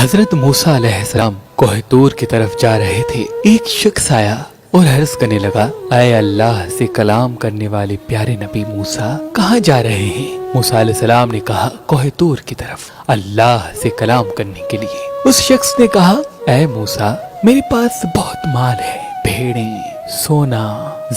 حضرت موسیٰ علیہ السلام کوہ طور کی طرف جا رہے تھے۔ ایک شخص آیا اور عرض کرنے لگا، اے اللہ سے کلام کرنے والے پیارے نبی موسیٰ، کہاں جا رہے ہیں؟ موسیٰ علیہ السلام نے کہا، کوہ طور کی طرف، اللہ سے کلام کرنے کے لیے۔ اس شخص نے کہا، اے موسیٰ، میرے پاس بہت مال ہے، بھیڑیں، سونا،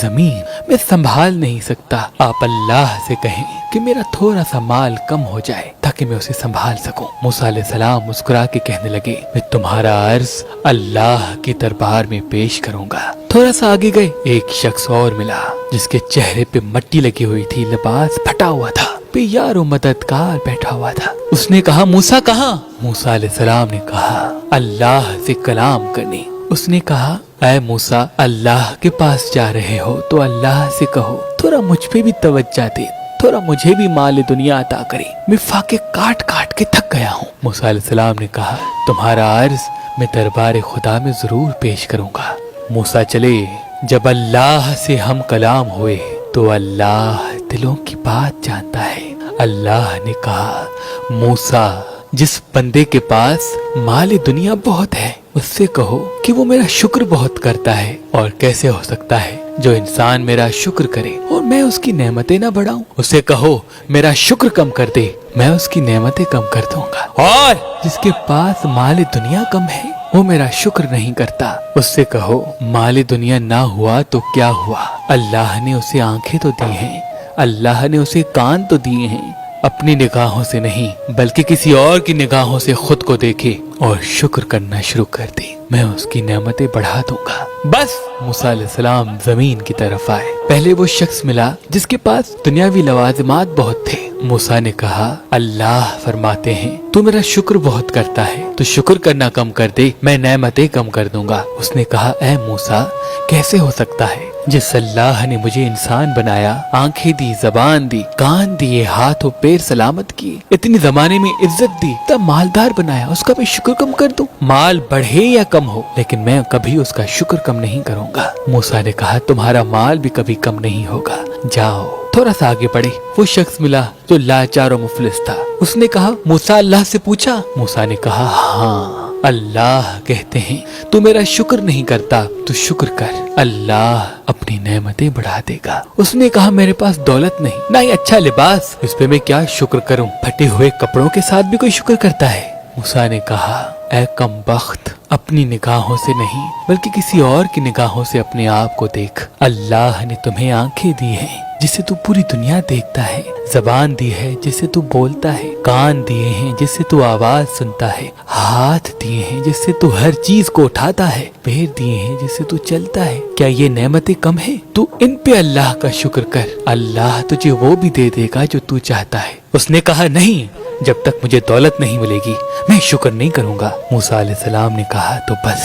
زمین، میں سنبھال نہیں سکتا۔ آپ اللہ سے کہیں کہ میرا تھوڑا سا مال کم ہو جائے تاکہ میں اسے سنبھال سکوں۔ موسیٰ علیہ السلام مسکرا کے کہنے لگے، میں تمہارا عرض اللہ کے دربار میں پیش کروں گا۔ تھوڑا سا آگے گئے، ایک شخص اور ملا جس کے چہرے پہ مٹی لگی ہوئی تھی، لباس پھٹا ہوا تھا، پہ یار و مددگار بیٹھا ہوا تھا۔ اس نے کہا، موسیٰ کہاں؟ موسیٰ علیہ السلام نے کہا، اللہ سے کلام کرنے۔ اس نے کہا، اے موسیٰ، اللہ کے پاس جا رہے ہو تو اللہ سے کہو تھوڑا مجھ پہ بھی توجہ دے، تھوڑا مجھے بھی مال دنیا عطا کرے، میں فاقے کاٹ کاٹ کے تھک گیا ہوں۔ موسیٰ علیہ السلام نے کہا، تمہارا عرض میں دربار خدا میں ضرور پیش کروں گا۔ موسیٰ چلے۔ جب اللہ سے ہم کلام ہوئے تو اللہ دلوں کی بات جانتا ہے۔ اللہ نے کہا، موسیٰ، جس بندے کے پاس مال دنیا بہت ہے اس سے کہو کہ وہ میرا شکر بہت کرتا ہے، اور کیسے ہو سکتا ہے جو انسان میرا شکر کرے اور میں اس کی نعمتیں نہ بڑھاؤں۔ اسے کہو میرا شکر کم کر دے، میں اس کی نعمتیں کم کر دوں گا۔ اور جس کے پاس مال دنیا کم ہے وہ میرا شکر نہیں کرتا، اس سے کہو مال دنیا نہ ہوا تو کیا ہوا، اللہ نے اسے آنکھیں تو دی ہیں، اللہ نے اسے کان تو دیے ہیں، اپنی نگاہوں سے نہیں بلکہ کسی اور کی نگاہوں سے خود کو دیکھے اور شکر کرنا شروع کر دے، میں اس کی نعمتیں بڑھا دوں گا۔ بس موسیٰ علیہ السلام زمین کی طرف آئے۔ پہلے وہ شخص ملا جس کے پاس دنیاوی لوازمات بہت تھے۔ موسیٰ نے کہا، اللہ فرماتے ہیں تو میرا شکر بہت کرتا ہے تو شکر کرنا کم کر دے، میں نعمتیں کم کر دوں گا۔ اس نے کہا، اے موسیٰ، کیسے ہو سکتا ہے؟ جس اللہ نے مجھے انسان بنایا، آنکھیں دی، زبان دی، کان دیے، ہاتھ و پیر سلامت کیے، اتنی زمانے میں عزت دی، تب مالدار بنایا، اس کا میں شکر کم کر دوں؟ مال بڑھے یا کم ہو لیکن میں کبھی اس کا شکر کم نہیں کروں گا۔ موسیٰ نے کہا، تمہارا مال بھی کبھی کم نہیں ہوگا، جاؤ۔ تھوڑا سا آگے بڑھے، وہ شخص ملا جو لاچار و مفلس تھا۔ اس نے کہا، موسیٰ، اللہ سے پوچھا؟ موسیٰ نے کہا، ہاں، اللہ کہتے ہیں تو میرا شکر نہیں کرتا تو شکر کر، اللہ اپنی نعمتیں بڑھا دے گا۔ اس نے کہا، میرے پاس دولت نہیں، نہ ہی اچھا لباس، اس پہ میں کیا شکر کروں؟ پھٹے ہوئے کپڑوں کے ساتھ بھی کوئی شکر کرتا ہے؟ موسیٰ نے کہا، اے کم بخت، اپنی نگاہوں سے نہیں بلکہ کسی اور کی نگاہوں سے اپنے آپ کو دیکھ۔ اللہ نے تمہیں آنکھیں دی ہیں جس سے تو پوری دنیا دیکھتا ہے، زبان دی ہے جس سے تو بولتا ہے، کان دیے ہیں جس سے تو آواز سنتا ہے، ہاتھ دیے ہیں جس سے تو ہر چیز کو اٹھاتا ہے، پیر دیے ہیں جس سے تو چلتا ہے۔ کیا یہ نعمتیں کم ہیں؟ تو ان پہ اللہ کا شکر کر، اللہ تجھے وہ بھی دے دے گا جو تو چاہتا ہے۔ اس نے کہا، نہیں، جب تک مجھے دولت نہیں ملے گی میں شکر نہیں کروں گا۔ موسیٰ علیہ السلام نے کہا، تو بس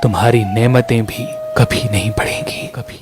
تمہاری نعمتیں بھی کبھی نہیں بڑھیں گی، کبھی